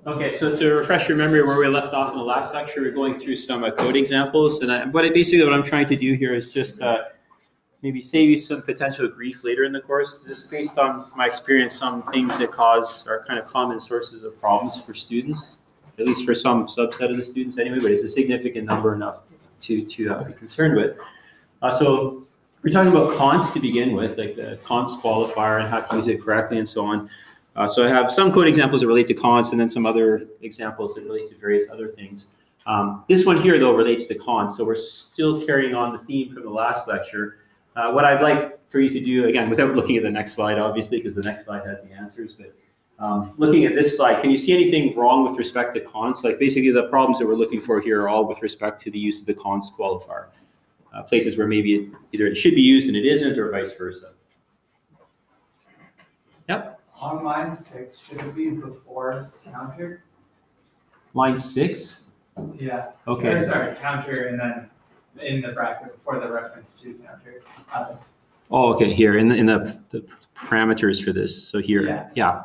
Okay, so to refresh your memory where we left off in the last lecture, we're going through some code examples. And basically what I'm trying to do here is just maybe save you some potential grief later in the course. Just based on my experience, some things that are kind of common sources of problems for students, at least for some subset of the students anyway, but it's a significant number enough to be concerned with. So we're talking about const to begin with, like the const qualifier and how to use it correctly and so on. So I have some code examples that relate to const and then some other examples that relate to various other things. This one here, though, relates to const, so we're still carrying on the theme from the last lecture. What I'd like for you to do, again, without looking at the next slide, obviously, because the next slide has the answers, but looking at this slide, can you see anything wrong with respect to const? Like basically the problems that we're looking for here are all with respect to the use of the const qualifier. Places where maybe either it should be used and it isn't, or vice versa. Yep. On line 6, should it be before counter? Line 6? Yeah. Okay. Or, sorry, counter and then in the bracket before the reference to counter. Oh, okay, here in the parameters for this. So here, yeah,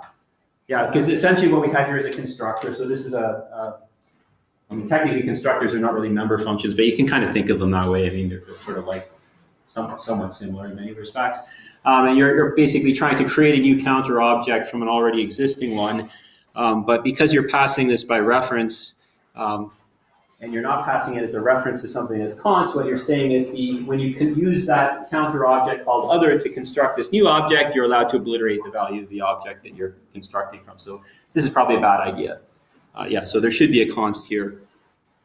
because essentially what we have here is a constructor. So this is I mean, technically constructors are not really member functions, but you can kind of think of them that way. I mean, they're sort of like somewhat similar in many respects. And you're basically trying to create a new counter object from an already existing one. But because you're passing this by reference, and you're not passing it as a reference to something that's const, what you're saying is when you can use that counter object called other to construct this new object, you're allowed to obliterate the value of the object that you're constructing from. So this is probably a bad idea. Yeah, so there should be a const here.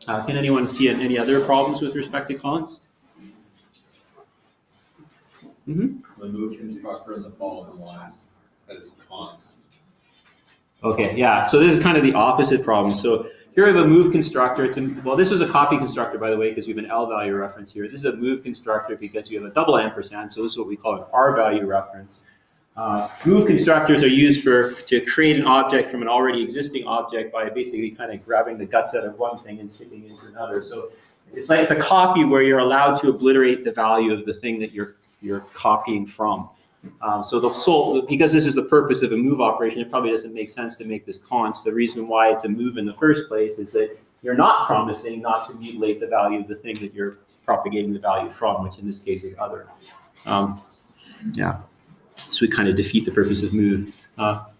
Can anyone see any other problems with respect to const? Mm-hmm. The move constructor in the following lines as const. Okay, yeah. So this is kind of the opposite problem. So here we have a move constructor. Well, this is a copy constructor, by the way, because we have an L value reference here. This is a move constructor because you have a double ampersand. So this is what we call an R value reference. Move constructors are used to create an object from an already existing object by basically kind of grabbing the guts out of one thing and sticking it into another. So it's a copy where you're allowed to obliterate the value of the thing that you're copying from. Because this is the purpose of a move operation, it probably doesn't make sense to make this const. The reason why it's a move in the first place is that you're not promising not to mutilate the value of the thing that you're propagating the value from, which in this case is other. Yeah, so we kind of defeat the purpose of move.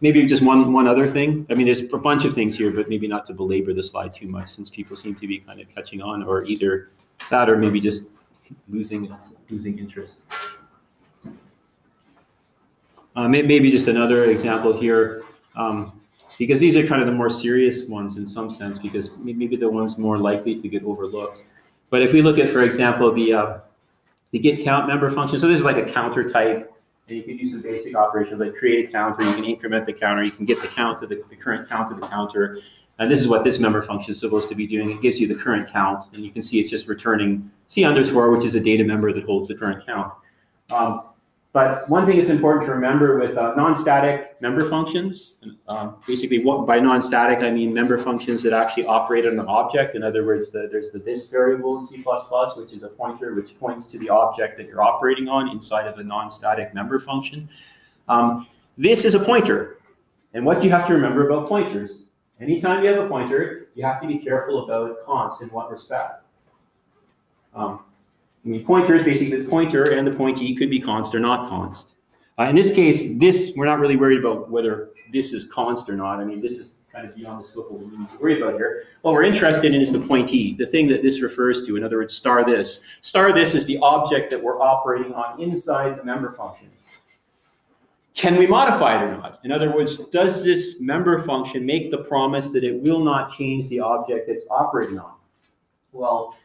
Maybe just one other thing. I mean, there's a bunch of things here, but maybe not to belabor the slide too much since people seem to be kind of catching on, or either that or maybe just losing interest. Maybe just another example here, because these are kind of the more serious ones in some sense, because maybe the ones more likely to get overlooked. But if we look at, for example, the get count member function, so this is like a counter type, and you can do some basic operations like create a counter, you can increment the counter, you can get the count to the current count of the counter, and this is what this member function is supposed to be doing. It gives you the current count, and you can see it's just returning C underscore, which is a data member that holds the current count. But one thing that's important to remember with non-static member functions, basically by non-static I mean member functions that actually operate on an object. In other words, there's the this variable in C++, which is a pointer which points to the object that you're operating on inside of a non-static member function. This is a pointer. And what do you have to remember about pointers? Anytime you have a pointer, you have to be careful about const in what respect. I mean, pointers, basically the pointer and the pointee could be const or not const. In this case, we're not really worried about whether this is const or not. I mean, this is kind of beyond the scope of what we need to worry about here. What we're interested in is the pointee, the thing that this refers to. In other words, star this. Star this is the object that we're operating on inside the member function. Can we modify it or not? In other words, does this member function make the promise that it will not change the object it's operating on? Well,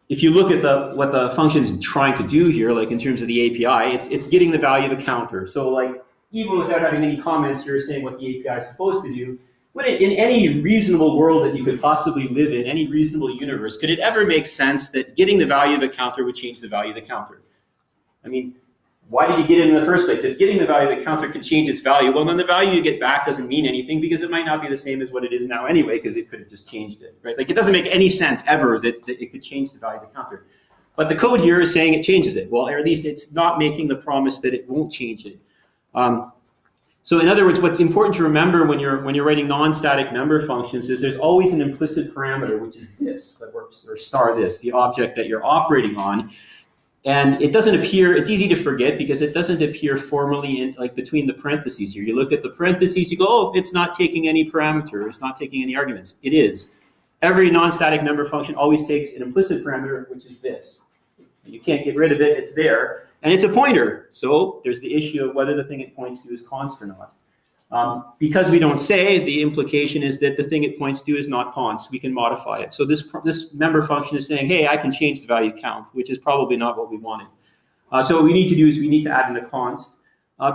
if you look at what the function is trying to do here, like in terms of the API, it's getting the value of a counter. So like, even without having any comments here saying what the API is supposed to do, would it, in any reasonable world that you could possibly live in, any reasonable universe, could it ever make sense that getting the value of a counter would change the value of the counter? I mean, why did you get it in the first place? If getting the value of the counter can change its value, well, then the value you get back doesn't mean anything because it might not be the same as what it is now anyway, because it could have just changed it, right? Like, it doesn't make any sense ever that it could change the value of the counter. But the code here is saying it changes it. Well, or at least it's not making the promise that it won't change it. So in other words, what's important to remember when you're writing non-static member functions is there's always an implicit parameter, which is this, or star this, the object that you're operating on. And it doesn't appear, it's easy to forget because it doesn't appear formally in like between the parentheses here. You look at the parentheses, you go, oh, it's not taking any parameter, it's not taking any arguments. It is. Every non-static member function always takes an implicit parameter, which is this. You can't get rid of it, it's there. And it's a pointer. So there's the issue of whether the thing it points to is const or not. Because we don't say, the implication is that the thing it points to is not const. We can modify it. So this member function is saying, hey, I can change the value count, which is probably not what we wanted. So what we need to do is we need to add in a const.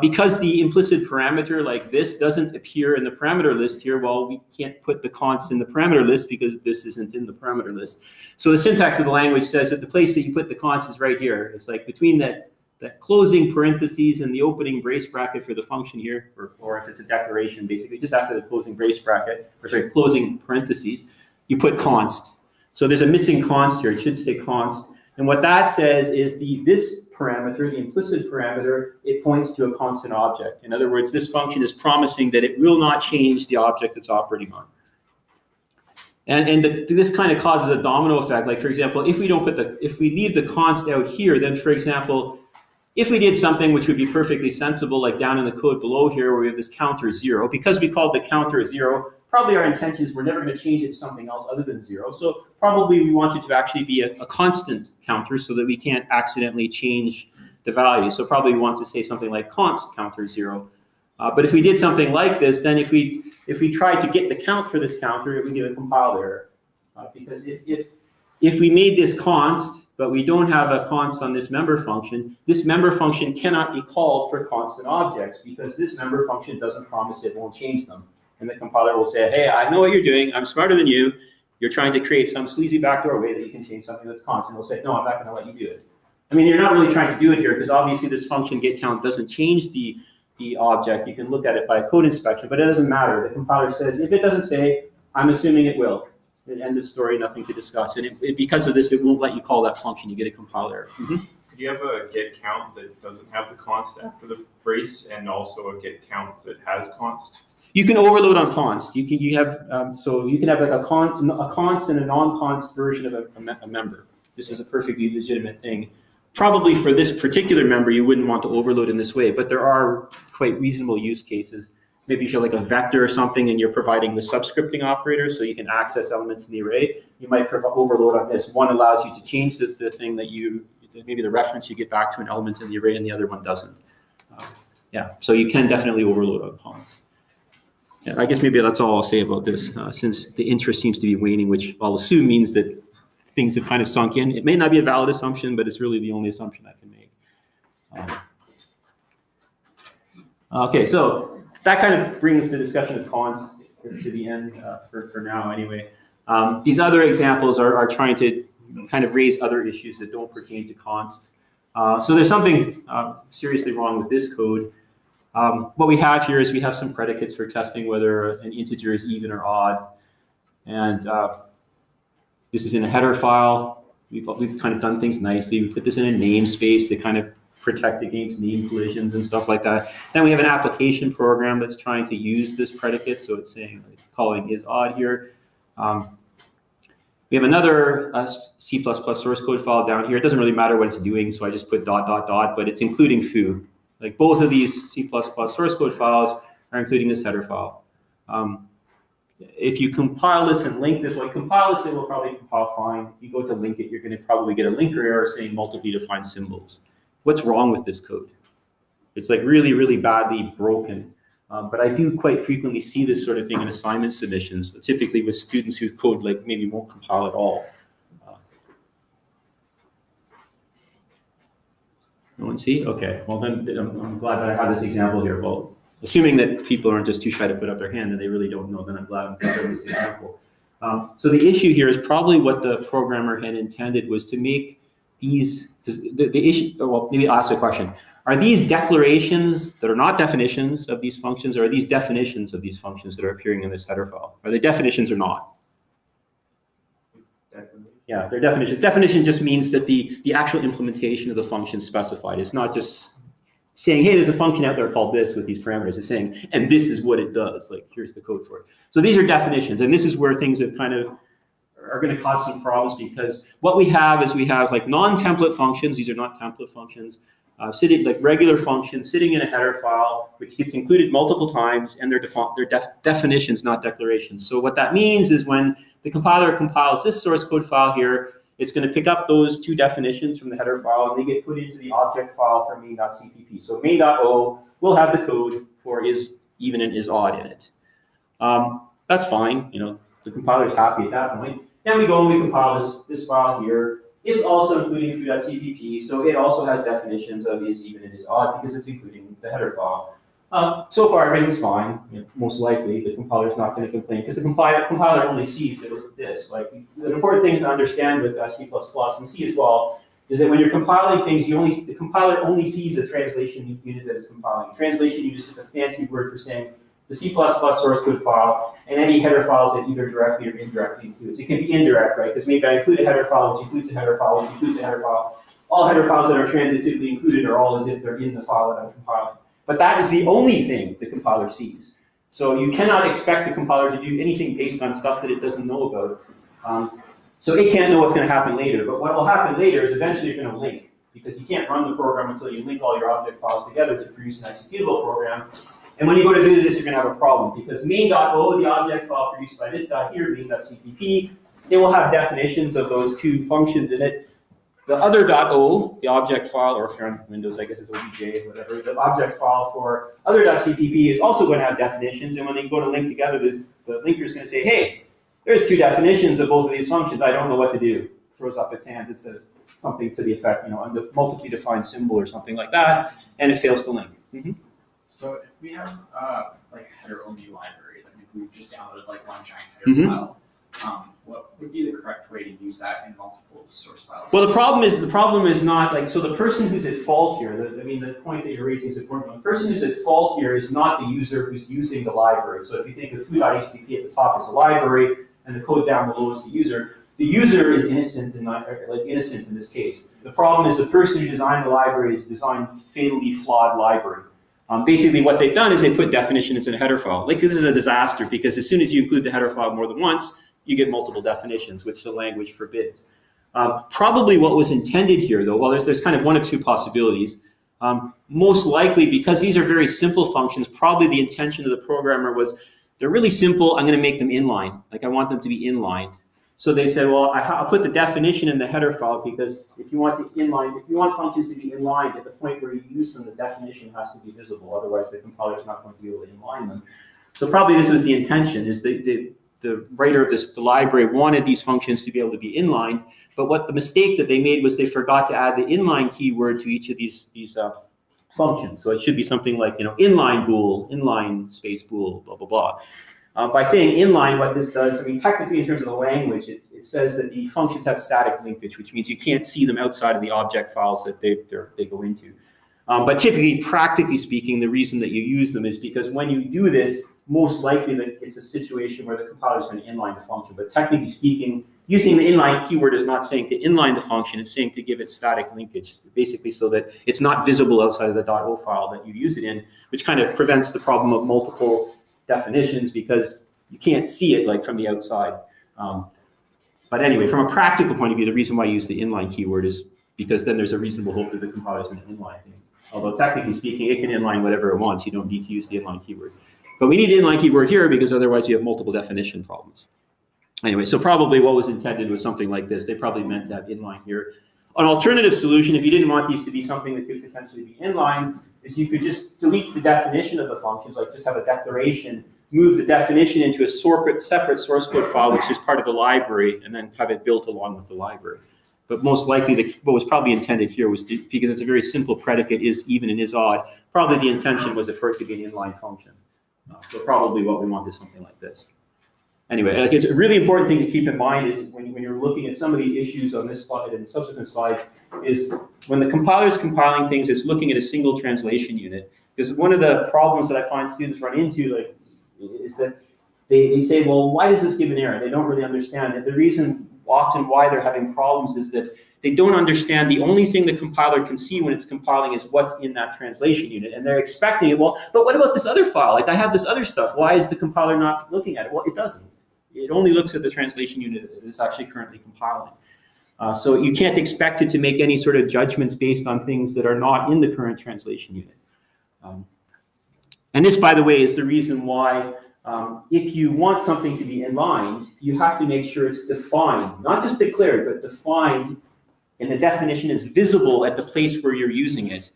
Because the implicit parameter like this doesn't appear in the parameter list here, well, we can't put the const in the parameter list because this isn't in the parameter list. So the syntax of the language says that the place that you put the const is right here. It's like between that closing parentheses and the opening brace bracket for the function here, or if it's a declaration, basically just after the closing brace bracket, or sorry, closing parentheses, you put const. So there's a missing const here. It should say const. And what that says is this parameter, the implicit parameter, it points to a constant object. In other words, this function is promising that it will not change the object it's operating on. And this kind of causes a domino effect. Like for example, if we leave the const out here, then for example, if we did something which would be perfectly sensible, like down in the code below here where we have this counter 0, because we called the counter 0, probably our intention is we're never going to change it to something else other than 0. So probably we want it to actually be a constant counter so that we can't accidentally change the value. So probably we want to say something like const counter 0. But if we did something like this, then if we tried to get the count for this counter, it would give a compile error. Because if we made this const, but we don't have a const on this member function cannot be called for constant objects because this member function doesn't promise it won't change them. And the compiler will say, hey, I know what you're doing. I'm smarter than you. You're trying to create some sleazy backdoor way that you can change something that's constant. We'll say, no, I'm not going to let you do it. I mean, you're not really trying to do it here because obviously this function getCount doesn't change the object. You can look at it by code inspection, but it doesn't matter. The compiler says, if it doesn't say, I'm assuming it will. End of story, nothing to discuss. And because of this, it won't let you call that function. You get a compile error. Mm-hmm. Could you have a get count that doesn't have the const after the brace, and also a get count that has const? You can overload on const. So you can have like a const and a non-const version of a member. This is a perfectly legitimate thing. Probably for this particular member, you wouldn't want to overload in this way, but there are quite reasonable use cases. Maybe if you're like a vector or something and you're providing the subscripting operator so you can access elements in the array, you might overload on this. One allows you to change the thing that maybe the reference you get back to an element in the array and the other one doesn't. Yeah, so you can definitely overload on const. Yeah, I guess maybe that's all I'll say about this since the interest seems to be waning, which I'll assume means that things have kind of sunk in. It may not be a valid assumption, but it's really the only assumption I can make. Okay, so that kind of brings the discussion of const to the end for now anyway. These other examples are trying to kind of raise other issues that don't pertain to const. So there's something seriously wrong with this code. What we have here is we have some predicates for testing whether an integer is even or odd. And this is in a header file. We've kind of done things nicely. We put this in a namespace to kind of protect against name collisions and stuff like that. Then we have an application program that's trying to use this predicate. So it's saying it's calling is odd here. We have another C++ source code file down here. It doesn't really matter what it's doing, so I just put ... but it's including foo. Like both of these C++ source code files are including this header file. If you compile this and link this, compile this, it will probably compile fine. If you go to link it, you're going to probably get a linker error saying multiply defined symbols. What's wrong with this code? It's like really, really badly broken. But I do quite frequently see this sort of thing in assignment submissions, typically with students whose code like maybe won't compile at all. No one see? Okay, well then I'm glad that I have this example here. Well, assuming that people aren't just too shy to put up their hand and they really don't know, then I'm glad I'm having this example. So the issue here is probably what the programmer had intended was to make these, the issue, well, maybe I'll ask a question. Are these declarations that are not definitions of these functions, or are these definitions of these functions that are appearing in this header file? Are they definitions or not? Yeah, they're definitions. Definition just means that the actual implementation of the function specified. It's not just saying, hey, there's a function out there called this with these parameters. It's saying, and this is what it does. Like, here's the code for it. So these are definitions, and this is where things have kind of are going to cause some problems, because what we have is we have like non-template functions. These are not template functions. Sitting like regular functions sitting in a header file, which gets included multiple times, and they're definitions, not declarations. So what that means is when the compiler compiles this source code file here, it's going to pick up those two definitions from the header file, and they get put into the object file for main.cpp. So main.o will have the code for is even and is odd in it. That's fine. You know, the compiler's happy at that point. Then we go and we compile this file here. It's also including foo.cpp, so it also has definitions of is even and is odd because it's including the header file. So far, everything's fine. You know, most likely, the compiler's not going to complain because the compiler only sees this. Like, the important thing to understand with C++ and C as well is that when you're compiling things, the compiler only sees the translation unit that it's compiling. The translation unit is just a fancy word for saying the C++ source code file and any header files that either directly or indirectly includes. It can be indirect, right? Because maybe I include a header file, which includes a header file, which includes a header file. All header files that are transitively included are all as if they're in the file that I'm compiling. But that is the only thing the compiler sees. So you cannot expect the compiler to do anything based on stuff that it doesn't know about. So it can't know what's going to happen later. But what will happen later is eventually you're going to link, because you can't run the program until you link all your object files together to produce an executable program. And when you go to do this, you're going to have a problem, because main.o, the object file produced by this guy here, main.cpp, it will have definitions of those two functions in it. The other .o, the object file, or if you're on Windows, I guess it's obj or whatever, the object file for other.cpp is also going to have definitions. And when they go to link together, the linker is going to say, hey, there's two definitions of both of these functions. I don't know what to do. Throws up its hands. It says something to the effect, you know, on the multiply defined symbol or something like that, and it fails to link. Mm-hmm. So if we have like a header-only library that we've just downloaded like one giant header file, what would be the correct way to use that in multiple source files? Well, the problem is not like, so the person who's at fault here, the point that you're raising is important. The person who's at fault here is not the user who's using the library. So if you think of foo.hpp at the top is a library and the code down below is the user is innocent and not like innocent in this case. The problem is the person who designed the library has designed fatally flawed library. Basically, what they've done is they put definitions in a header file. Like, this is a disaster, because as soon as you include the header file more than once, you get multiple definitions, which the language forbids. Probably what was intended here, though, well, there's kind of one of two possibilities. Most likely, because these are very simple functions, probably the intention of the programmer was, they're really simple, I'm going to make them inline. Like, I want them to be inline. So they said, well, I'll put the definition in the header file, because if you want functions to be inline at the point where you use them, the definition has to be visible. Otherwise, the compiler is not going to be able to inline them. So probably this was the intention, is the writer of the library wanted these functions to be able to be inline. But what the mistake that they made was they forgot to add the inline keyword to each of these functions. So it should be something like, you know, inline bool, inline space bool, blah, blah, blah. By saying inline, what this does, I mean, technically in terms of the language, it says that the functions have static linkage, which means you can't see them outside of the object files that they go into. But typically, practically speaking, the reason that you use them is because when you do this, most likely that it's a situation where the compiler is going to inline the function. But technically speaking, using the inline keyword is not saying to inline the function, it's saying to give it static linkage, basically so that it's not visible outside of the .o file that you use it in, which kind of prevents the problem of multiple definitions, because you can't see it like from the outside. But anyway, from a practical point of view, the reason why I use the inline keyword is because then there's a reasonable hope that the compiler is going to inline things. Although technically speaking, it can inline whatever it wants. You don't need to use the inline keyword. But we need the inline keyword here because otherwise you have multiple definition problems. Anyway, so probably what was intended was something like this. They probably meant to have inline here. An alternative solution, if you didn't want these to be something that could potentially be inline, is you could just delete the definition of the functions, like just have a declaration, move the definition into a separate source code file, which is part of the library, and then have it built along with the library. But most likely, what was probably intended here was because it's a very simple predicate, is even and is odd, probably the intention was for it to be an inline function. So probably what we want is something like this. Anyway, like, it's a really important thing to keep in mind is when you're looking at some of the issues on this slide and subsequent slides, is when the compiler is compiling things, it's looking at a single translation unit. Because one of the problems that I find students run into is that they say, well, why does this give an error? They don't really understand it. The reason often why they're having problems is that they don't understand the only thing the compiler can see when it's compiling is what's in that translation unit. And they're expecting it, well, but what about this other file? Like I have this other stuff. Why is the compiler not looking at it? Well, it doesn't. It only looks at the translation unit that it's actually currently compiling. So you can't expect it to make any sort of judgments based on things that are not in the current translation unit. And this, by the way, is the reason why if you want something to be inlined, you have to make sure it's defined, not just declared, but defined, and the definition is visible at the place where you're using it.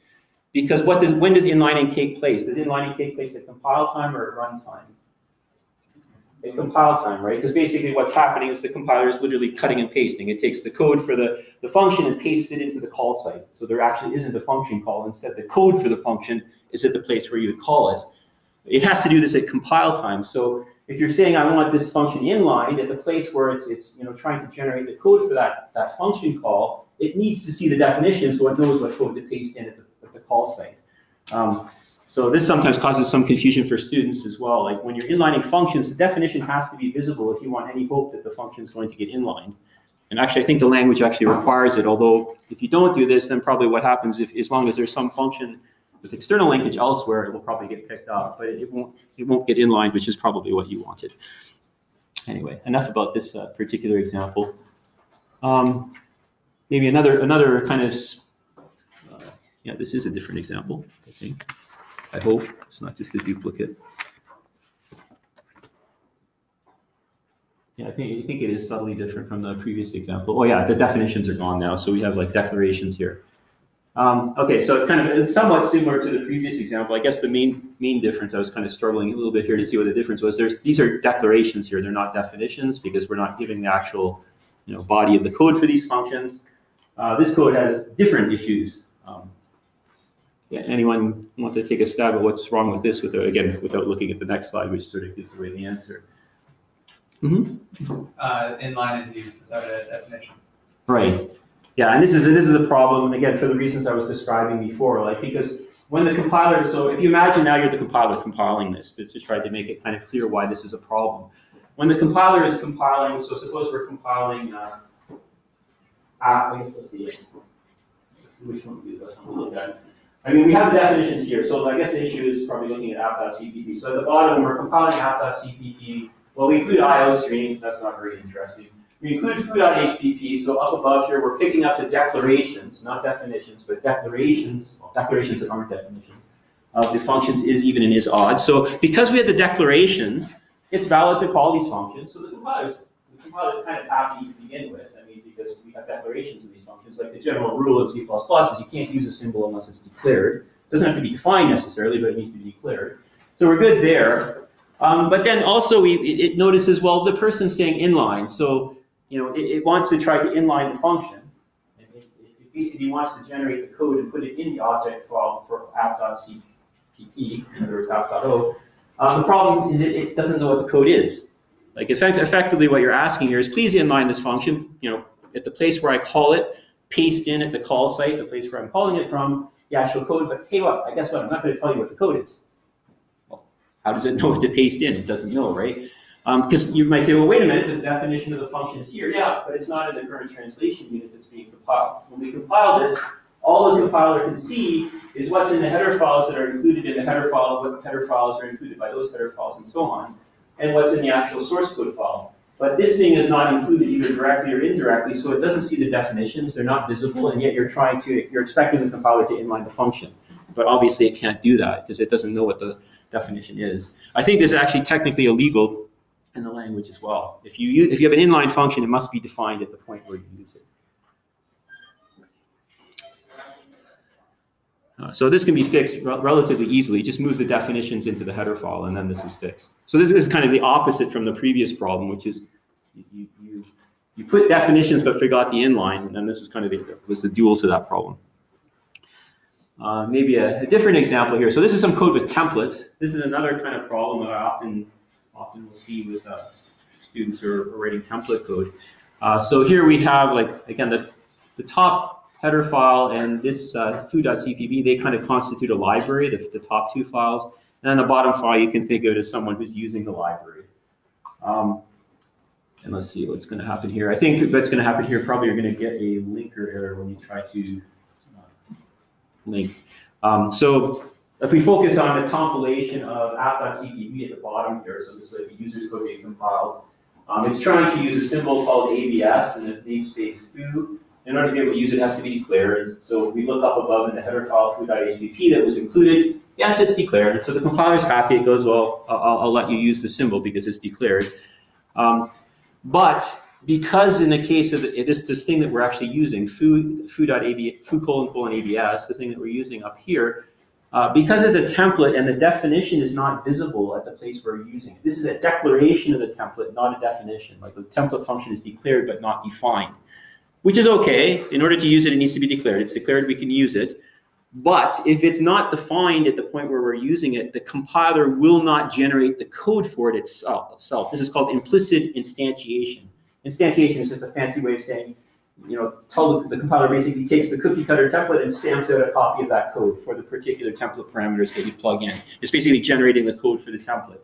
Because when does inlining take place? Does inlining take place at compile time or at runtime? At compile time, right? Because basically what's happening is the compiler is literally cutting and pasting. It takes the code for the function and pastes it into the call site. So there actually isn't a function call. Instead, the code for the function is at the place where you would call it. It has to do this at compile time. So if you're saying I want this function inlined at the place where it's trying to generate the code for that function call, it needs to see the definition so it knows what code to paste in at the call site. So this sometimes causes some confusion for students as well. Like when you're inlining functions, the definition has to be visible if you want any hope that the function is going to get inlined. And actually, I think the language actually requires it. Although if you don't do this, then probably what happens as long as there's some function with external linkage elsewhere, it will probably get picked up, but it won't get inlined, which is probably what you wanted. Anyway, enough about this particular example. Maybe another kind of yeah, this is a different example, I think. I hope it's not just a duplicate. Yeah, I think it is subtly different from the previous example. Oh yeah, the definitions are gone now, so we have like declarations here. Okay, so it's somewhat similar to the previous example. I guess the main difference, I was kind of struggling a little bit here to see what the difference was. These are declarations here. They're not definitions because we're not giving the actual body of the code for these functions. This code has different issues. Yeah, anyone want to take a stab at what's wrong with this without looking at the next slide, which sort of gives away the answer? Inline is used without a definition. Right. Yeah, and this is a problem, again, for the reasons I was describing before, like because when the compiler, so if you imagine now you're the compiler compiling this to try to make it kind of clear why this is a problem. When the compiler is compiling, so suppose we're compiling, I guess let's see which one we do this one. We'll look at it. I mean, we have the definitions here, so I guess the issue is probably looking at app.cpp. So at the bottom, we're compiling app.cpp. Well, we include IO stream, that's not very interesting. We include foo.hpp, so up above here, we're picking up the declarations, not definitions, but declarations, well, declarations that aren't definitions, of the functions is, even, and is odd. So because we have the declarations, it's valid to call these functions. So the compiler's kind of happy to begin with, I mean, because we have declarations of these functions. Like the general rule in C++ is you can't use a symbol unless it's declared. It doesn't have to be defined necessarily, but it needs to be declared. So we're good there. But then also it notices, well, the person's saying inline, so it wants to try to inline the function. It basically wants to generate the code and put it in the object file for app.cpp, in other words, app.o. The problem is it doesn't know what the code is. Like effectively what you're asking here is please inline this function, at the place where I call it, paste in at the call site, the place where I'm calling it from, the actual code, but hey, what? Guess what? I'm not going to tell you what the code is. Well, how does it know what to paste in? It doesn't know, right? Because you might say, well, wait a minute, the definition of the function is here. Yeah, but it's not in the current translation unit that's being compiled. When we compile this, all the compiler can see is what's in the header files that are included in the header file, what header files are included by those header files, and so on, and what's in the actual source code file. But this thing is not included either directly or indirectly, so it doesn't see the definitions. They're not visible, and yet you're expecting the compiler to inline the function. But obviously it can't do that because it doesn't know what the definition is. I think this is actually technically illegal in the language as well. If you have an inline function, it must be defined at the point where you use it. So this can be fixed relatively easily. Just move the definitions into the header file, and then this is fixed. So this is kind of the opposite from the previous problem, which is you put definitions but forgot the inline, and then this is kind of the dual to that problem. Maybe a different example here. So this is some code with templates. This is another kind of problem that I often will see with students who are writing template code. So here we have, like, again, the top header file and this foo.cpp, they kind of constitute a library, the top two files. And then the bottom file you can think of it as someone who's using the library. And let's see what's going to happen here. I think what's going to happen here, probably you're going to get a linker error when you try to link. So if we focus on the compilation of app.cpp at the bottom here, so this is like the user's code being compiled, it's trying to use a symbol called ABS and the namespace foo. In order to be able to use it, it has to be declared. So we look up above in the header file foo.hpp that was included. Yes, it's declared. So the compiler's happy. It goes, well, I'll let you use the symbol because it's declared. But because in the case of this thing that we're actually using, foo.abs, the thing that we're using up here, because it's a template and the definition is not visible at the place where we're using it. This is a declaration of the template, not a definition. Like the template function is declared but not defined, which is okay. In order to use it, it needs to be declared. It's declared, we can use it. But if it's not defined at the point where we're using it, the compiler will not generate the code for it itself. This is called implicit instantiation. Instantiation is just a fancy way of saying, tell the compiler basically takes the cookie cutter template and stamps out a copy of that code for the particular template parameters that you plug in. It's basically generating the code for the template.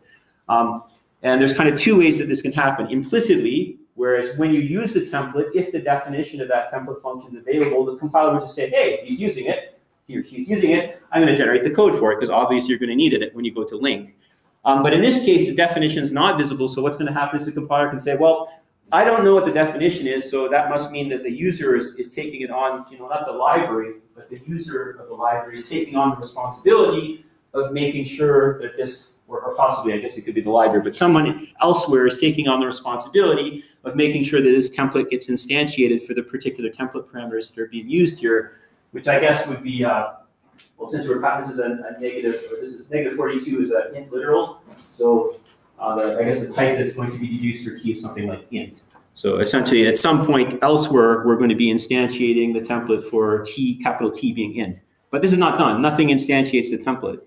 And there's kind of two ways that this can happen. Implicitly, whereas when you use the template, if the definition of that template function is available, the compiler will just say, hey, he's using it. He or she's using it, I'm going to generate the code for it, because obviously you're going to need it when you go to link. But in this case, the definition is not visible, so what's going to happen is the compiler can say, well, I don't know what the definition is, so that must mean that the user is taking it on, not the library, but the user of the library is taking on the responsibility of making sure that this, or possibly, I guess it could be the library, but someone elsewhere is taking on the responsibility of making sure that this template gets instantiated for the particular template parameters that are being used here, which I guess would be, well, since this is a negative, or this is negative 42 is an int literal, so I guess the type that's going to be deduced for key is something like int. So essentially, at some point elsewhere, we're going to be instantiating the template for t, capital T being int. But this is not done. Nothing instantiates the template.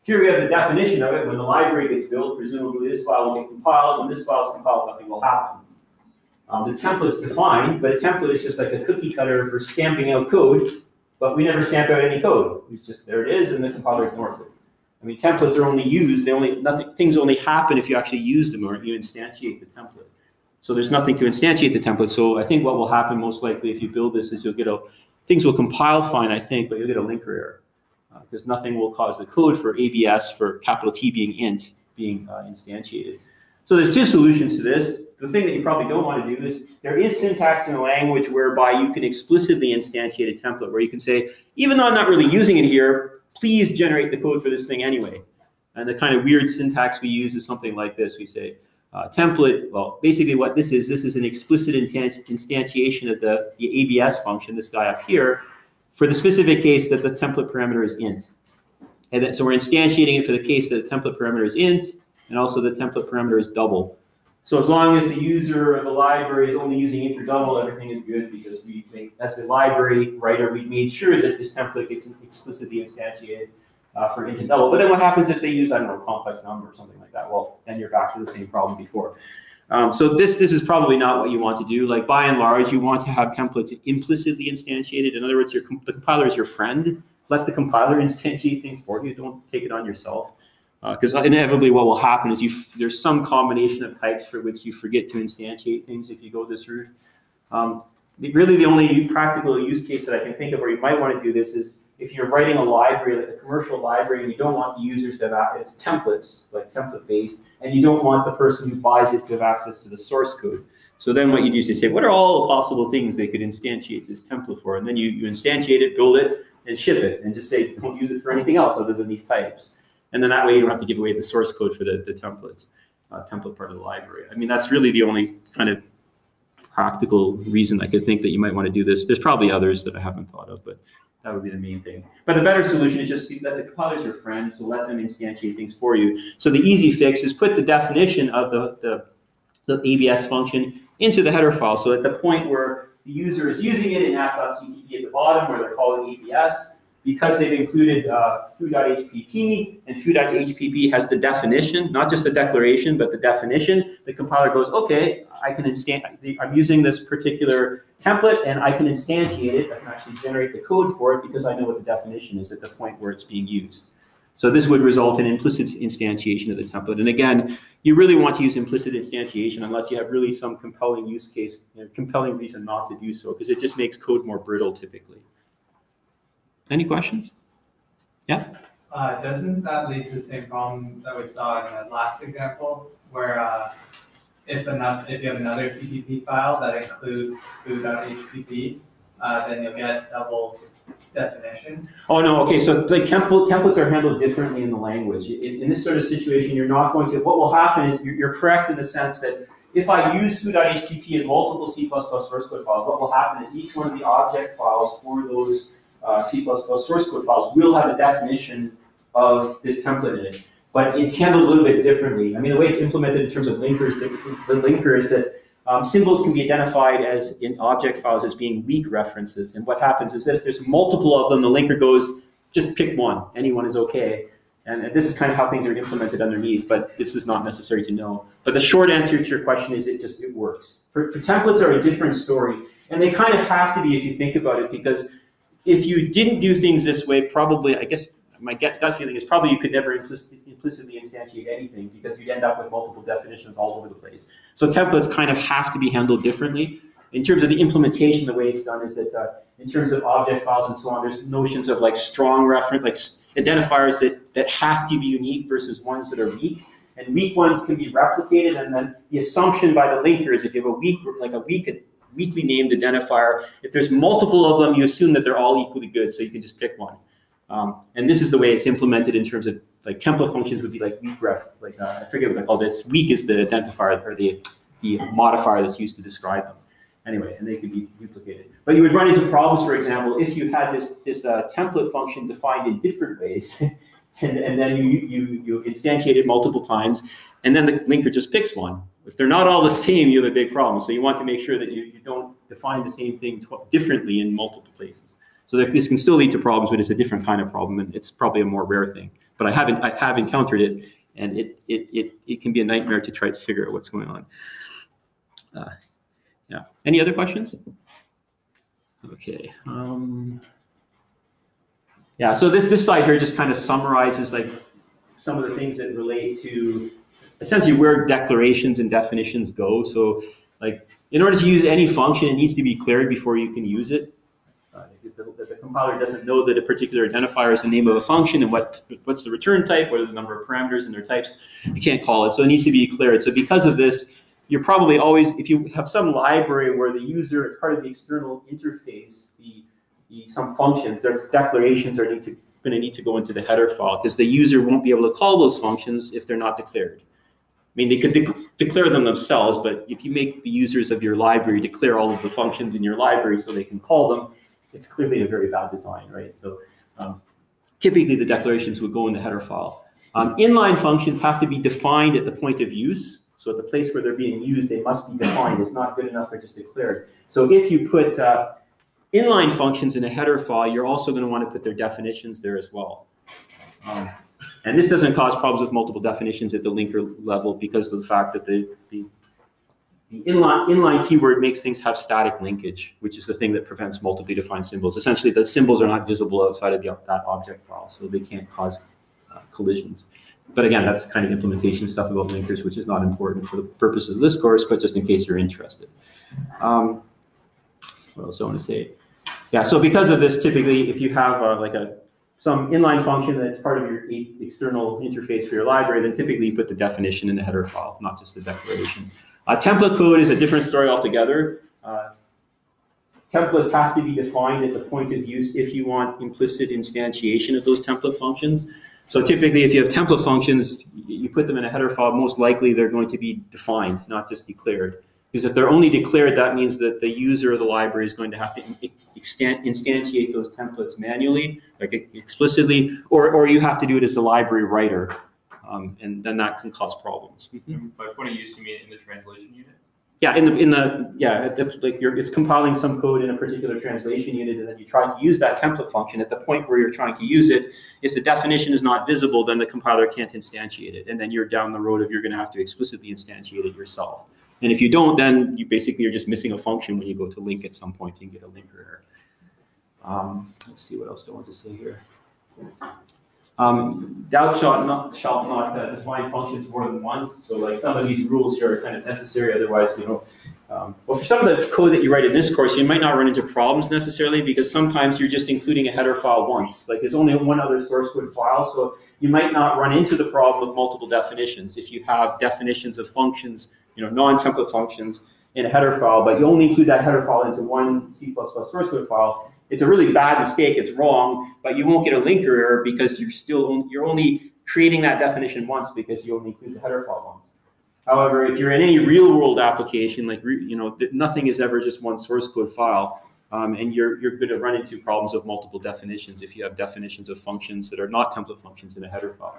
Here we have the definition of it. When the library gets built, presumably this file will get compiled. When this file is compiled, nothing will happen. The template's defined, but a template is just like a cookie cutter for stamping out code, but we never stamp out any code. It's just, there it is, and the compiler ignores it. I mean, templates are only used, things only happen if you actually use them or you instantiate the template. So there's nothing to instantiate the template. So I think what will happen most likely if you build this is you'll get things will compile fine, I think, but you'll get a linker error because nothing will cause the code for ABS, for capital T being int, being instantiated. So there's two solutions to this. The thing that you probably don't want to do is there is syntax in the language whereby you can explicitly instantiate a template where you can say, even though I'm not really using it here, please generate the code for this thing anyway. And the kind of weird syntax we use is something like this. We say template, well, basically what this is an explicit instantiation of the ABS function, this guy up here, for the specific case that the template parameter is int. And then, so we're instantiating it for the case that the template parameter is int, and also the template parameter is double. So as long as the user of the library is only using int or double, everything is good because we think, as the library writer, we made sure that this template gets explicitly instantiated for int and double. But then what happens if they use, I don't know, a complex number or something like that? Well, then you're back to the same problem before. So this is probably not what you want to do. Like by and large, you want to have templates implicitly instantiated. In other words, the compiler is your friend. Let the compiler instantiate things for you. Don't take it on yourself. Because inevitably what will happen is there's some combination of types for which you forget to instantiate things if you go this route. Really the only practical use case that I can think of where you might want to do this is if you're writing a library, like a commercial library, and you don't want the users to have it's templates, like template-based, and you don't want the person who buys it to have access to the source code. So then what you do is you say, what are all the possible things they could instantiate this template for? And then you instantiate it, build it, and ship it, and just say, don't use it for anything else other than these types. And then that way you don't have to give away the source code for the templates, template part of the library. I mean, that's really the only kind of practical reason I could think that you might want to do this. There's probably others that I haven't thought of, but that would be the main thing. But the better solution is just that the compiler's your friend, so let them instantiate things for you. So the easy fix is put the definition of the ABS function into the header file. So at the point where the user is using it in app.cpp at the bottom where they're calling ABS, because they've included foo.hpp, and foo.hpp has the definition, not just the declaration, but the definition, the compiler goes, okay, I'm using this particular template, and I can instantiate it. I can actually generate the code for it because I know what the definition is at the point where it's being used. So this would result in implicit instantiation of the template. And again, you really want to use implicit instantiation unless you have really some compelling use case, compelling reason not to do so, because it just makes code more brittle typically. Any questions? Yeah? Doesn't that lead to the same problem that we saw in the last example, where if you have another CPP file that includes foo.hpp, then you'll get double definition? Oh no, okay, so like templates are handled differently in the language. In this sort of situation, you're not going to, what will happen is you're correct in the sense that if I use foo.hpp in multiple C++ source code files, what will happen is each one of the object files for those C++ source code files will have a definition of this template in it. But it's handled a little bit differently. I mean, the way it's implemented in terms of linkers, the linker is that symbols can be identified as in object files as being weak references. And what happens is that if there's multiple of them, the linker goes, just pick one. Any one is okay. And this is kind of how things are implemented underneath, but this is not necessary to know. But the short answer to your question is it works. For templates are a different story. And they kind of have to be if you think about it, because if you didn't do things this way, probably, I guess, my gut feeling is probably you could never implicitly instantiate anything because you'd end up with multiple definitions all over the place. So templates kind of have to be handled differently. In terms of the implementation, the way it's done is that in terms of object files and so on, there's notions of like strong reference, like identifiers that have to be unique versus ones that are weak. And weak ones can be replicated, and then the assumption by the linker is if you have a weakly named identifier, if there's multiple of them, you assume that they're all equally good, so you can just pick one. And this is the way it's implemented in terms of like template functions would be like weak ref, I forget what I called it. Weak is the identifier or the modifier that's used to describe them. Anyway, and they could be duplicated. But you would run into problems, for example, if you had this template function defined in different ways, and then you instantiate it multiple times, and then the linker just picks one. If they're not all the same, you have a big problem. So you want to make sure that you don't define the same thing differently in multiple places. So this can still lead to problems, but it's a different kind of problem, and it's probably a more rare thing. But I have encountered it, and it can be a nightmare to try to figure out what's going on. Yeah. Any other questions? Okay. Yeah. So this slide here just kind of summarizes like some of the things that relate to essentially where declarations and definitions go. So like in order to use any function, it needs to be declared before you can use it. If the compiler doesn't know that a particular identifier is the name of a function and what's the return type, what are the number of parameters and their types, you can't call it. So it needs to be declared. So because of this, you're probably always, if you have some library where the user, it's part of the external interface, some functions, their declarations are going to need to go into the header file because the user won't be able to call those functions if they're not declared. I mean, they could declare them themselves, but if you make the users of your library declare all of the functions in your library so they can call them, it's clearly a very bad design, right? So typically the declarations would go in the header file. Inline functions have to be defined at the point of use. So at the place where they're being used, they must be defined. It's not good enough they're just declared. So if you put inline functions in a header file, you're also going to want to put their definitions there as well. And this doesn't cause problems with multiple definitions at the linker level because of the fact that the inline keyword makes things have static linkage, which is the thing that prevents multiply defined symbols. Essentially, the symbols are not visible outside of that object file, so they can't cause collisions. But again, that's kind of implementation stuff about linkers, which is not important for the purposes of this course, but just in case you're interested. What else do I want to say? Yeah, so because of this, typically, if you have some inline function that's part of your external interface for your library, then typically you put the definition in the header file, not just the declaration. Template code is a different story altogether. Templates have to be defined at the point of use if you want implicit instantiation of those template functions. So typically, if you have template functions, you put them in a header file, most likely they're going to be defined, not just declared. Because if they're only declared, that means that the user of the library is going to have to instantiate those templates manually, like explicitly, or you have to do it as a library writer. And then that can cause problems. By point of use, you mean in the translation unit? Yeah, it's compiling some code in a particular translation unit, and then you try to use that template function. At the point where you're trying to use it, if the definition is not visible, then the compiler can't instantiate it, and then you're down the road of you're going to have to explicitly instantiate it yourself. And if you don't, then you basically are just missing a function when you go to link at some point. You can get a linker error. Let's see what else I want to say here. Thou shalt not define functions more than once. So like some of these rules here are kind of necessary. Otherwise, well, for some of the code that you write in this course, you might not run into problems necessarily because sometimes you're just including a header file once. Like there's only one other source code file, so you might not run into the problem of multiple definitions if you have definitions of functions, non-template functions in a header file, but you only include that header file into one C++ source code file. It's a really bad mistake. It's wrong, but you won't get a linker error because you're only creating that definition once because you only include the header file once. However, if you're in any real-world application, like nothing is ever just one source code file, and you're going to run into problems of multiple definitions if you have definitions of functions that are not template functions in a header file.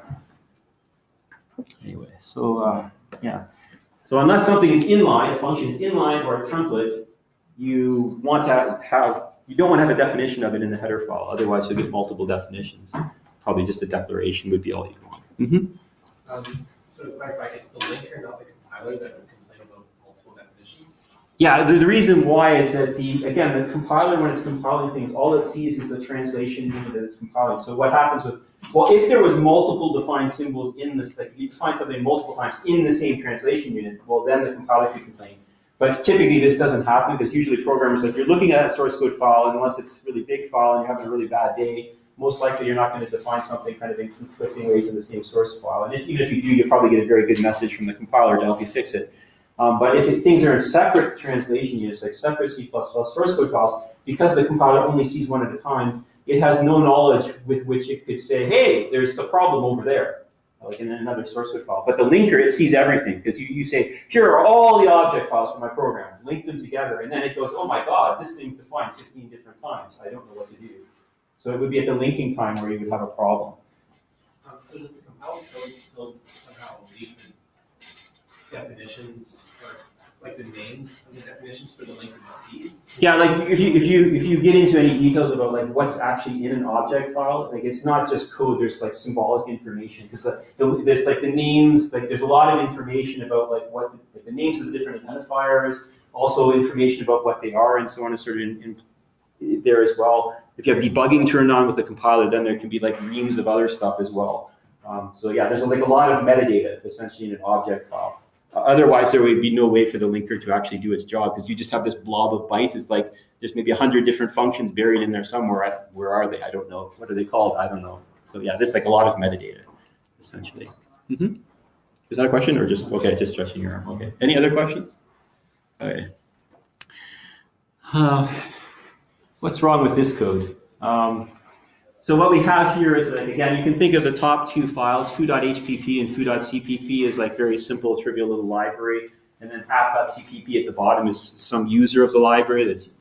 Anyway, so yeah. So unless something is inline, a function is inline or a template, you don't want to have a definition of it in the header file. Otherwise, you'll get multiple definitions. Probably just a declaration would be all you want. Mm-hmm. So to clarify, it's the linker, not the compiler, that would complain about multiple definitions? Yeah, the reason why is that the compiler, when it's compiling things, all it sees is the translation unit that it's compiling. So what happens if there was multiple defined symbols in the, like if you define something multiple times in the same translation unit, well then the compiler could complain. But typically this doesn't happen because usually programmers, like you're looking at a source code file, and unless it's a really big file and you're having a really bad day, most likely you're not going to define something kind of in conflicting ways in the same source file. And even if you do, you'll probably get a very good message from the compiler to help you fix it. But if things are in separate translation units, like separate C++ source code files, because the compiler only sees one at a time, it has no knowledge with which it could say, hey, there's a problem over there, like in another source code file. But the linker, it sees everything, because you say, here are all the object files for my program, link them together, and then it goes, oh my god, this thing's defined 15 different times, I don't know what to do. So it would be at the linking time where you would have a problem. So does the compiled code still somehow leave the definitions, or like the names of the definitions for the linker to see? Yeah, like if you get into any details about like what's actually in an object file, like it's not just code. There's like symbolic information because there's like the names. Like there's a lot of information about like what the names of the different identifiers. Also information about what they are and so on and sort of in there as well. If you have debugging turned on with the compiler, then there can be like reams of other stuff as well. So yeah, there's like a lot of metadata essentially in an object file. Otherwise, there would be no way for the linker to actually do its job because you just have this blob of bytes. It's like there's maybe 100 different functions buried in there somewhere. Where are they? I don't know. What are they called? I don't know. So yeah, there's like a lot of metadata essentially. Mm-hmm. Is that a question or just okay? Just stretching your arm. Okay. Any other questions? Okay. What's wrong with this code? So what we have here is, like, again, you can think of the top two files, foo.hpp and foo.cpp, as like very simple, trivial little library. And then app.cpp at the bottom is some user of the library that's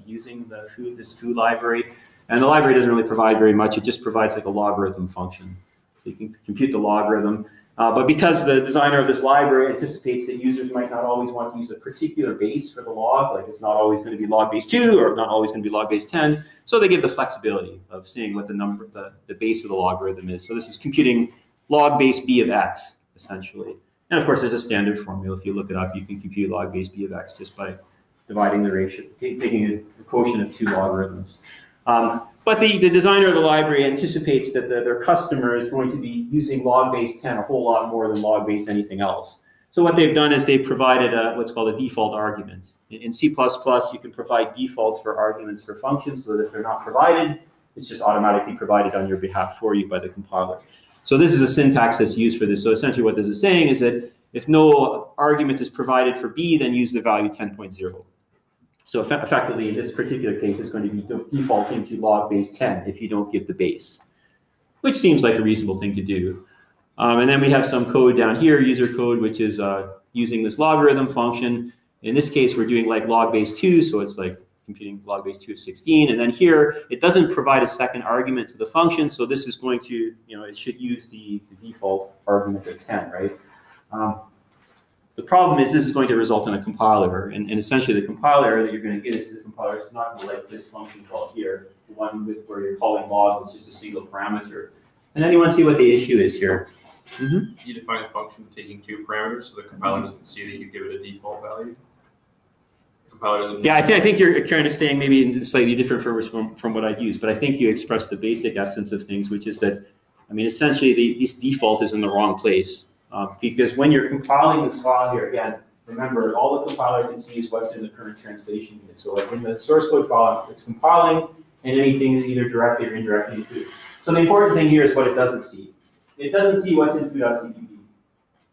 using this foo library. And the library doesn't really provide very much. It just provides like a logarithm function. You can compute the logarithm. But because the designer of this library anticipates that users might not always want to use a particular base for the log, like it's not always going to be log base 2 or not always going to be log base 10, so they give the flexibility of seeing what the base of the logarithm is. So this is computing log base b of x, essentially. And of course, there's a standard formula. If you look it up, you can compute log base b of x just by dividing the ratio, taking a quotient of two logarithms. But the designer of the library anticipates that their customer is going to be using log base 10 a whole lot more than log base anything else. So what they've done is they've provided what's called a default argument. In C++, you can provide defaults for arguments for functions so that if they're not provided, it's just automatically provided on your behalf for you by the compiler. So this is a syntax that's used for this. So essentially what this is saying is that if no argument is provided for b, then use the value 10.0. So effectively, in this particular case, it's going to be defaulting to log base 10 if you don't give the base, which seems like a reasonable thing to do. And then we have some code down here, user code, which is using this logarithm function. In this case, we're doing like log base 2, so it's like computing log base 2 of 16. And then here, it doesn't provide a second argument to the function, so this is going to, it should use the default argument of 10, right? The problem is this is going to result in a compiler error, and essentially the compiler error that you're going to get is the compiler is not going to like this function called here, the one with where you're calling log is just a single parameter. And then you want to see what the issue is here. Mm-hmm. You define a function taking two parameters, so the compiler doesn't see that you give it a default value. The compiler doesn't. Yeah, I think you're kind of saying maybe in slightly different from what I'd use, but I think you expressed the basic essence of things, which is that I mean, essentially, this default is in the wrong place because when you're compiling this file here, again, remember, all the compiler can see is what's in the current translation unit. So like in the source code file, it's compiling, and anything is either directly or indirectly included. So the important thing here is what it doesn't see. It doesn't see what's in foo.cpp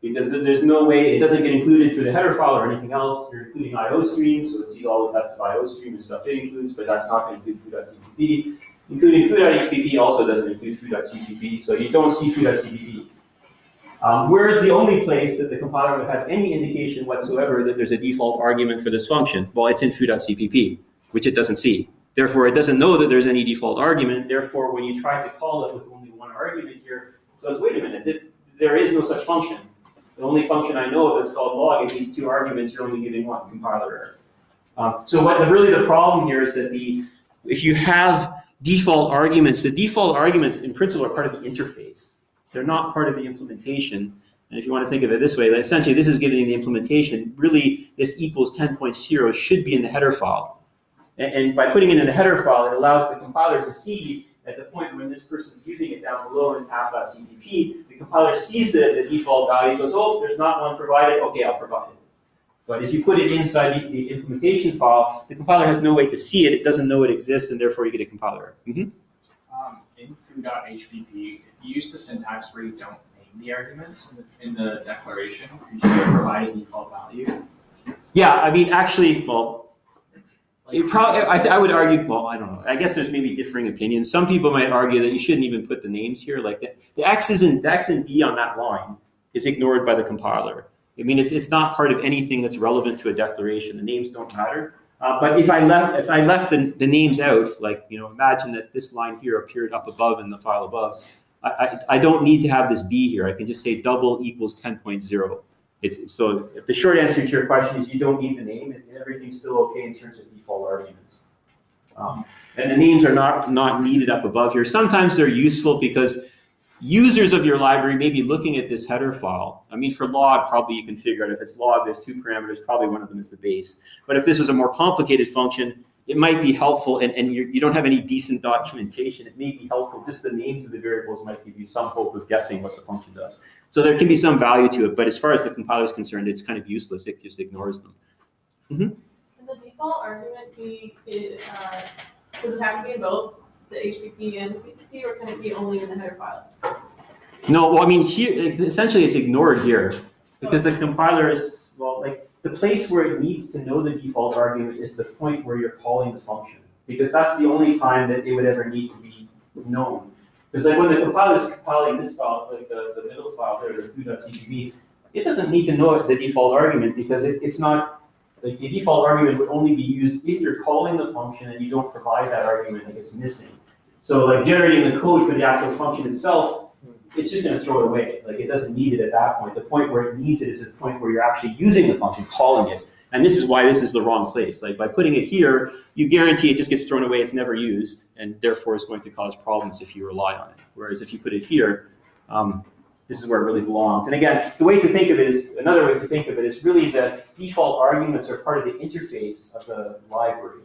because there's no way, it doesn't get included through the header file or anything else. You're including IO streams, so it sees all the types of IO stream and stuff it includes, but that's not going to include foo.cpp. Including foo.hpp also doesn't include foo.cpp, so you don't see foo.cpp. Where is the only place that the compiler would have any indication whatsoever that there's a default argument for this function? Well, it's in foo.cpp, which it doesn't see. Therefore, it doesn't know that there's any default argument. Therefore, when you try to call it with only one argument here, it goes, wait a minute, there is no such function. The only function I know of that's called log, and these two arguments, you're only giving one, compiler error. So really the problem here is that if you have default arguments, the default arguments in principle are part of the interface. They're not part of the implementation. And if you want to think of it this way, essentially this is giving the implementation. Really, this equals 10.0 should be in the header file. And by putting it in the header file, it allows the compiler to see at the point when this person is using it down below in app.cpp, the compiler sees the default value, goes, oh, there's not one provided, okay, I'll provide it. But if you put it inside the implementation file, the compiler has no way to see it, it doesn't know it exists, and therefore you get a compiler error. In foo.hpp, if you use the syntax where you don't name the arguments in the declaration, you just provide a default value. Yeah, I mean, actually, well, I would argue, well, I don't know. I guess there's maybe differing opinions. Some people might argue that you shouldn't even put the names here. Like the X and B on that line is ignored by the compiler. I mean, it's not part of anything that's relevant to a declaration. The names don't matter. But if I left the names out, like, you know, imagine that this line here appeared up above in the file above. I don't need to have this B here. I can just say double equals 10.0. So the short answer to your question is you don't need the name, and everything's still okay in terms of default arguments. And the names are not needed up above here. Sometimes they're useful because users of your library may be looking at this header file. I mean, for log, probably you can figure out if it's log, there's two parameters, probably one of them is the base. But if this was a more complicated function, it might be helpful, and you don't have any decent documentation, it may be helpful. Just the names of the variables might give you some hope of guessing what the function does. So there can be some value to it, but as far as the compiler is concerned, it's kind of useless. It just ignores them. Can the default argument be, does it have to be in both the HPP and the CPP, or can it be only in the header file? No, well, I mean, here, essentially it's ignored here because the compiler is, well, like the place where it needs to know the default argument is the point where you're calling the function, because that's the only time that it would ever need to be known. Because like when the compiler is compiling this file, like the middle file there, the foo.cpp, it doesn't need to know the default argument because it's not, like the default argument would only be used if you're calling the function and you don't provide that argument, like it's missing. So like generating the code for the actual function itself, it's just going to throw it away. Like it doesn't need it at that point. The point where it needs it is the point where you're actually using the function, calling it. And this is why this is the wrong place. Like by putting it here, you guarantee it just gets thrown away, it's never used, and therefore it's going to cause problems if you rely on it. Whereas if you put it here, this is where it really belongs. And again, the way to think of it is, another way to think of it is really the default arguments are part of the interface of the library.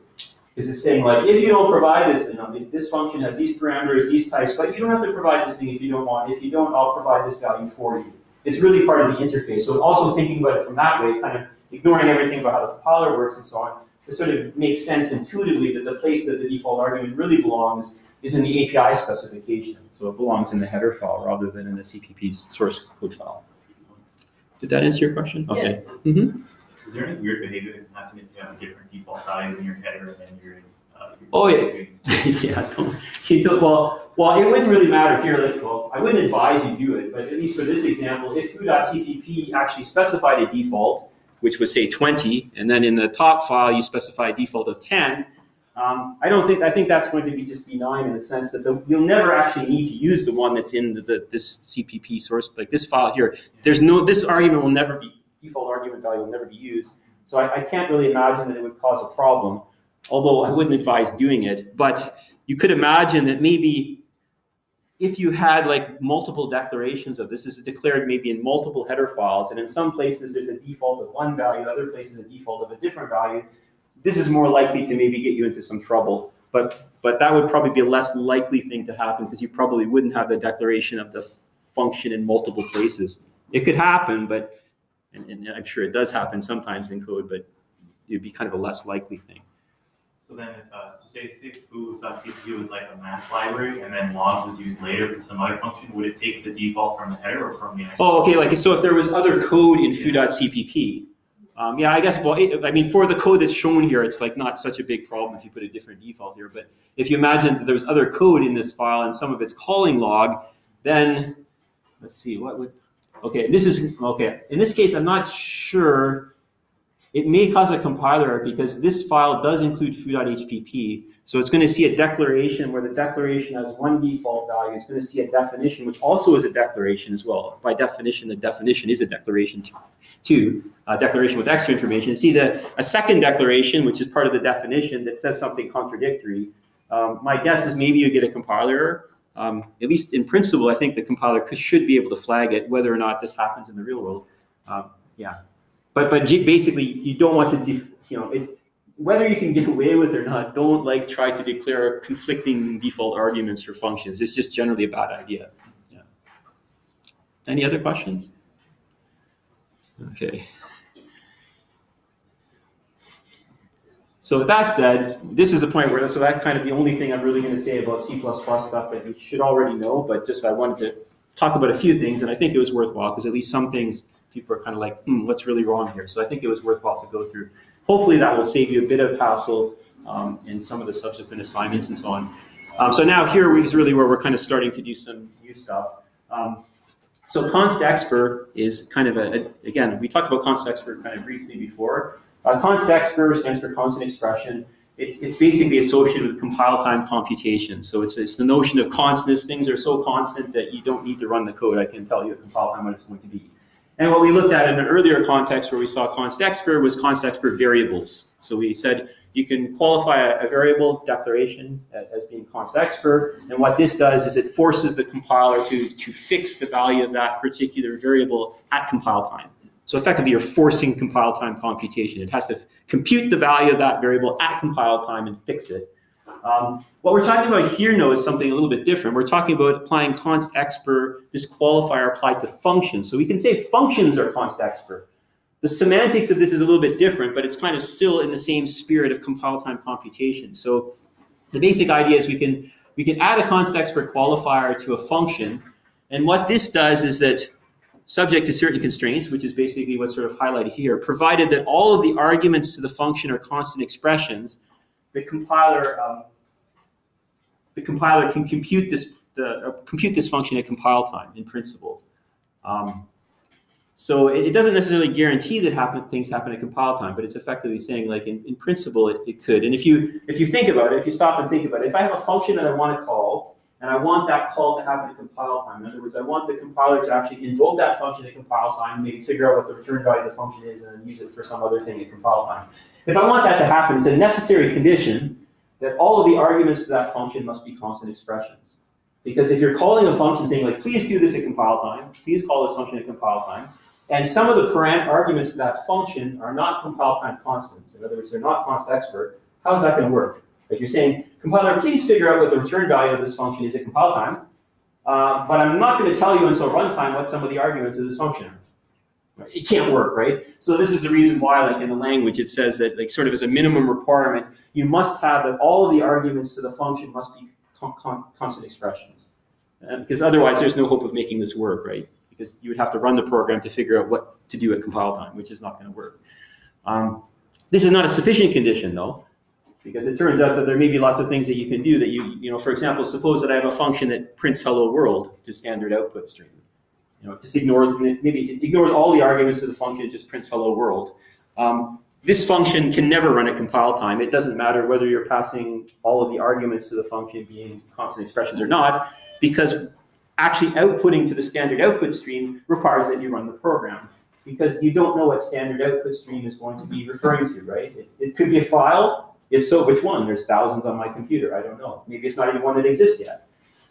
Because it's saying like, if you don't provide this thing, this function has these parameters, these types, but you don't have to provide this thing if you don't want. If you don't, I'll provide this value for you. It's really part of the interface. So also thinking about it from that way, kind of ignoring everything about how the compiler works and so on, it sort of makes sense intuitively that the place that the default argument really belongs is in the API specification. So it belongs in the header file rather than in the CPP source code file. Did that answer your question? Okay. Yes. Mm-hmm. Is there any weird behavior that can happen if you have a different default value in your header and your oh yeah, yeah. Well, it wouldn't really matter here. Like, well, I wouldn't advise you do it, but at least for this example, if foo.cpp actually specified a default, which was say 20, and then in the top file you specify a default of 10. I think that's going to be just benign in the sense that you'll never actually need to use the one that's in this CPP source, like this file here. This argument will never be, default argument value will never be used. So I can't really imagine that it would cause a problem, although I wouldn't advise doing it. But you could imagine that maybe if you had like multiple declarations of this is declared maybe in multiple header files, and in some places there's a default of one value, other places a default of a different value, this is more likely to maybe get you into some trouble. but that would probably be a less likely thing to happen because you probably wouldn't have the declaration of the function in multiple places. It could happen, but, and I'm sure it does happen sometimes in code, but it'd be kind of a less likely thing. So then if, say foo.cpu was like a math library and then logs was used later for some other function, would it take the default from the header or from the actual? Oh, okay, like, so if there was other code in foo.cpp, yeah, I guess, well, I mean, for the code that's shown here, it's like not such a big problem if you put a different default here, but if you imagine that there's other code in this file and some of it's calling log, then, let's see, what would, okay, this is, okay, in this case, I'm not sure. It may cause a compiler error because this file does include foo.hpp. So it's going to see a declaration where the declaration has one default value. It's going to see a definition, which also is a declaration as well. By definition, the definition is a declaration too. Declaration with extra information. It sees a second declaration, which is part of the definition that says something contradictory. My guess is maybe you get a compiler error. At least in principle, I think the compiler should be able to flag it, whether or not this happens in the real world. Yeah. But basically, you don't want to, it's whether you can get away with it or not. Don't like try to declare conflicting default arguments for functions. It's just generally a bad idea. Yeah. Any other questions? Okay. So with that said, this is the point where, so that's kind of the only thing I'm really going to say about C++ stuff that you should already know. But just I wanted to talk about a few things, and I think it was worthwhile because at least some things people are kind of like, what's really wrong here? So I think it was worthwhile to go through. Hopefully that will save you a bit of hassle in some of the subsequent assignments and so on. So now here is really where we're kind of starting to do some new stuff. So constexpr is kind of again, we talked about constexpr kind of briefly before. Constexpr stands for constant expression. It's basically associated with compile time computation. So it's the notion of constants. Things are so constant that you don't need to run the code. I can tell you at compile time what it's going to be. And what we looked at in an earlier context where we saw constexpr was constexpr variables. So we said you can qualify a variable declaration as being constexpr, and what this does is it forces the compiler to fix the value of that particular variable at compile time. So effectively, you're forcing compile time computation. It has to compute the value of that variable at compile time and fix it. What we're talking about here now is something a little bit different. We're talking about applying constexpr, this qualifier applied to functions. So we can say functions are constexpr. The semantics of this is a little bit different, but it's kind of still in the same spirit of compile time computation. So the basic idea is we can add a constexpr qualifier to a function, and what this does is that, subject to certain constraints, which is basically what's sort of highlighted here, provided that all of the arguments to the function are constant expressions, the compiler can compute this function at compile time in principle. So it doesn't necessarily guarantee that things happen at compile time, but it's effectively saying, like, in principle it could. And if you think about it, if you stop and think about it, if I have a function that I want to call, and I want that call to happen at compile time, in other words, I want the compiler to actually invoke that function at compile time, and maybe figure out what the return value of the function is, and then use it for some other thing at compile time. If I want that to happen, it's a necessary condition that all of the arguments to that function must be constant expressions. Because if you're calling a function saying, like, please do this at compile time, please call this function at compile time, and some of the arguments to that function are not compile time constants, in other words, they're not constexpr, how is that going to work? Like, you're saying, compiler, please figure out what the return value of this function is at compile time, but I'm not going to tell you until runtime what some of the arguments of this function are. It can't work, right? So this is the reason why, like, in the language, it says that, like, sort of as a minimum requirement, you must have that all of the arguments to the function must be constant expressions. Because otherwise, there's no hope of making this work, right? Because you would have to run the program to figure out what to do at compile time, which is not going to work. This is not a sufficient condition, though, because it turns out that there may be lots of things that you can do that you know, for example, suppose that I have a function that prints hello world to standard output stream. Just ignores all the arguments of the function, it just prints hello world. This function can never run at compile time. It doesn't matter whether you're passing all of the arguments to the function being constant expressions or not, because actually outputting to the standard output stream requires that you run the program, because you don't know what standard output stream is going to be referring to, right? It could be a file. If so, which one? There's thousands on my computer. I don't know. Maybe it's not even one that exists yet.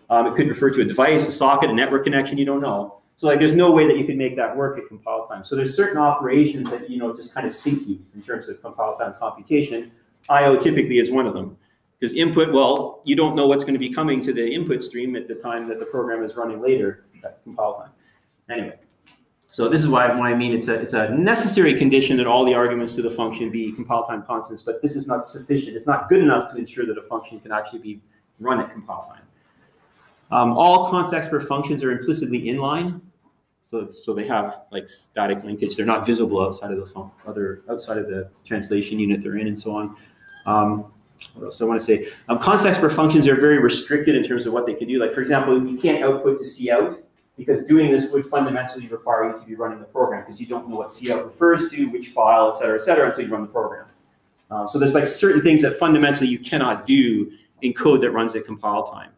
It could refer to a device, a socket, a network connection. You don't know. So, like, there's no way that you could make that work at compile time. So there's certain operations that, just kind of sink you in terms of compile time computation. I/O typically is one of them. Because input, well, you don't know what's going to be coming to the input stream at the time that the program is running later, at compile time. Anyway, so this is why I mean it's a necessary condition that all the arguments to the function be compile time constants, but this is not sufficient. It's not good enough to ensure that a function can actually be run at compile time. All constexpr functions are implicitly inline, so they have like static linkage. They're not visible outside of the outside of the translation unit they're in, and so on. What else I want to say? Constexpr functions are very restricted in terms of what they can do. Like, for example, you can't output to cout, because doing this would fundamentally require you to be running the program, because you don't know what cout refers to, which file, et cetera, until you run the program. So there's like certain things that fundamentally you cannot do in code that runs at compile time.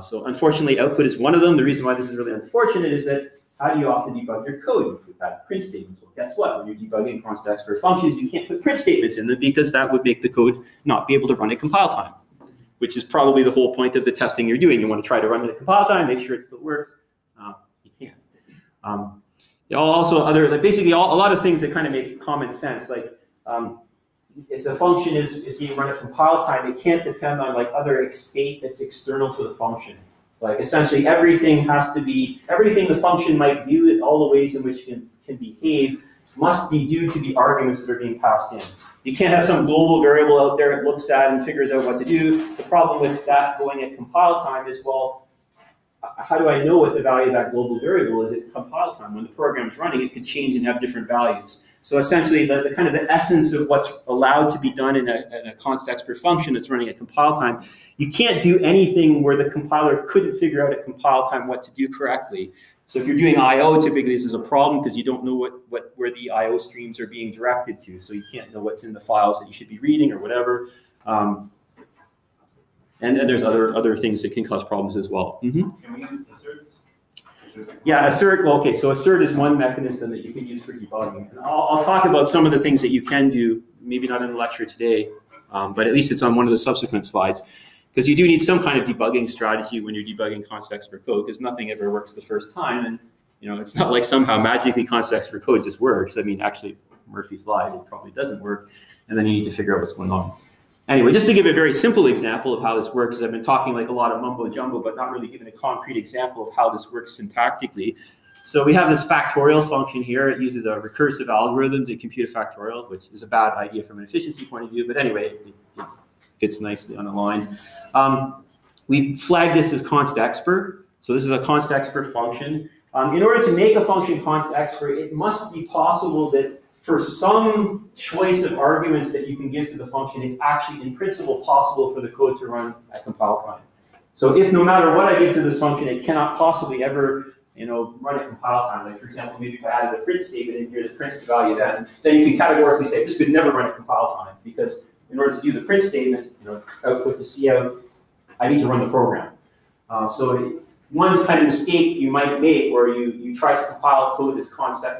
So unfortunately, output is one of them. The reason why this is really unfortunate is that how do you often debug your code? You put that print statements. Well, guess what? When you're debugging constexpr functions, you can't put print statements in them because that would make the code not be able to run at compile time, which is probably the whole point of the testing you're doing. You want to try to run it at compile time, make sure it still works. You can't. Also, basically a lot of things that kind of make common sense, like if the function is being run at compile time, it can't depend on like other state that's external to the function. Like essentially everything the function might do, all the ways in which it can behave, must be due to the arguments that are being passed in. You can't have some global variable out there it looks at and figures out what to do. The problem with that going at compile time is, well, how do I know what the value of that global variable is at compile time? When the program's running, it could change and have different values. So essentially, the kind of the essence of what's allowed to be done in a constexpr function that's running at compile time, you can't do anything where the compiler couldn't figure out at compile time what to do correctly. So if you're doing I/O, typically this is a problem because you don't know where the I/O streams are being directed to. So you can't know what's in the files that you should be reading or whatever. And there's other things that can cause problems as well. Can we use asserts? Yeah, assert. Well, okay, so assert is one mechanism that you can use for debugging. And I'll talk about some of the things that you can do, maybe not in the lecture today, but at least it's on one of the subsequent slides. Because you do need some kind of debugging strategy when you're debugging constexpr code, because nothing ever works the first time. And it's not like somehow magically constexpr code just works. I mean, actually, Murphy's Law, it probably doesn't work. And then you need to figure out what's going on. Anyway, just to give a very simple example of how this works, I've been talking like a lot of mumbo jumbo, but not really giving a concrete example of how this works syntactically. So we have this factorial function here. It uses a recursive algorithm to compute a factorial, which is a bad idea from an efficiency point of view. But anyway, it fits nicely on the line. We flag this as constexpr. So this is a constexpr function. In order to make a function constexpr, it must be possible that for some choice of arguments that you can give to the function, it's actually in principle possible for the code to run at compile time. So if no matter what I give to this function, it cannot possibly ever run at compile time. Like for example, maybe if I added a print statement in here that prints the value then you can categorically say this could never run at compile time, because in order to do the print statement, output to cout, I need to run the program. So one kind of mistake you might make where you try to compile code that's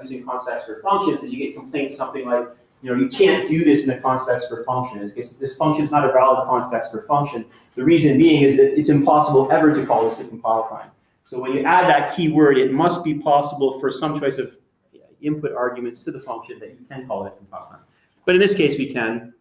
using constexpr functions is you get complaints something like, you can't do this in a constexpr function. This function is not a valid constexpr function. The reason being is that it's impossible ever to call this at compile time. So when you add that keyword, it must be possible for some choice of input arguments to the function that you can call it at compile time. But in this case, we can.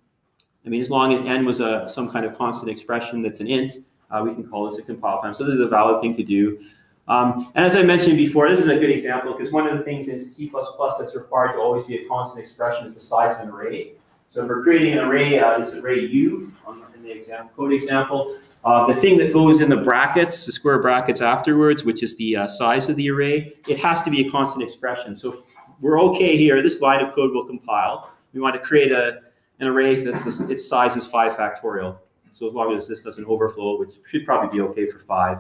I mean, as long as n was some kind of constant expression that's an int, we can call this at compile time. So this is a valid thing to do. And as I mentioned before, this is a good example because one of the things in C++ that's required to always be a constant expression is the size of an array. So if we're creating an array, this array U in the code example, the thing that goes in the brackets, the square brackets afterwards, which is the size of the array, it has to be a constant expression. So if we're okay here, this line of code will compile. We want to create an array that's its size is 5 factorial. So as long as this doesn't overflow, which should probably be okay for 5,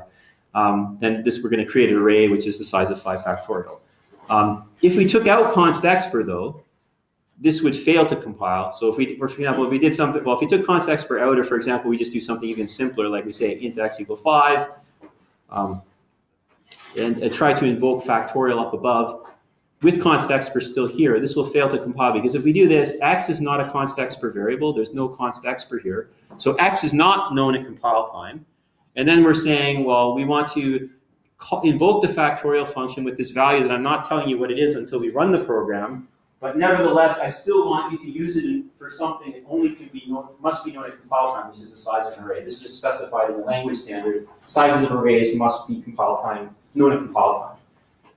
then we're going to create an array which is the size of 5 factorial. If we took out constexpr though, this would fail to compile. So if we, for example, if we did something, well, if we took constexpr out, or for example, we just do something even simpler, like we say int x equal 5, and try to invoke factorial up above, with constexpr still here, this will fail to compile because if we do this, x is not a constexpr variable. There's no constexpr here. So x is not known at compile time. And then we're saying, well, we want to invoke the factorial function with this value that I'm not telling you what it is until we run the program. But nevertheless, I still want you to use it for something that only can be known, must be known at compile time, which is the size of an array. This is just specified in the language standard. Sizes of arrays must be known at compile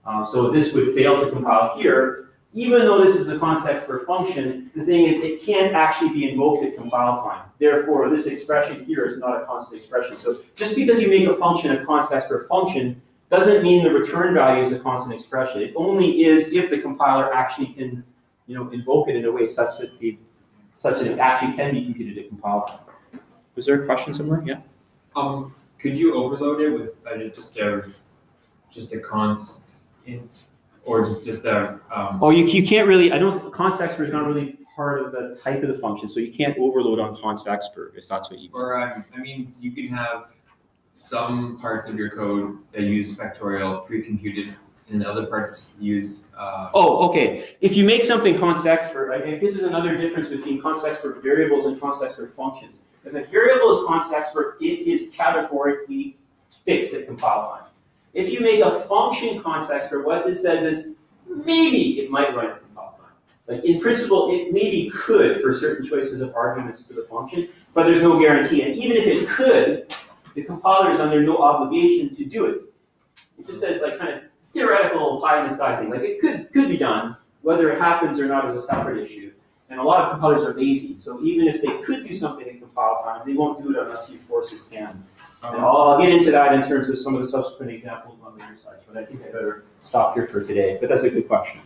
time. So this would fail to compile here. Even though this is a constexpr function, the thing is it can't actually be invoked at compile time. Therefore, this expression here is not a constant expression. So just because you make a function a constexpr function doesn't mean the return value is a constant expression. It only is if the compiler actually can, invoke it in a way such that it actually can be computed at compile time. Was there a question somewhere? Yeah. Could you overload it with just a const int, or just a? Oh, you can't really. Constexpr is not really part of the type of the function, so you can't overload on constexpr if that's what you mean. Or you can have some parts of your code that use factorial pre-computed, and other parts use. Oh, okay. If you make something constexpr, I think this is another difference between constexpr variables and constexpr functions. If a variable is constexpr, it is categorically fixed at compile time. If you make a function constexpr, what this says is maybe it might run at compile time. Like in principle, it maybe could for certain choices of arguments to the function, but there's no guarantee. And even if it could, the compiler is under no obligation to do it. It just says like kind of theoretical pie in the sky thing. Like it could be done, whether it happens or not is a separate issue. And a lot of compilers are lazy, so even if they could do something in compile time, they won't do it unless you force its hand. And I'll get into that in terms of some of the subsequent examples on later slides, but I think I better stop here for today. But that's a good question.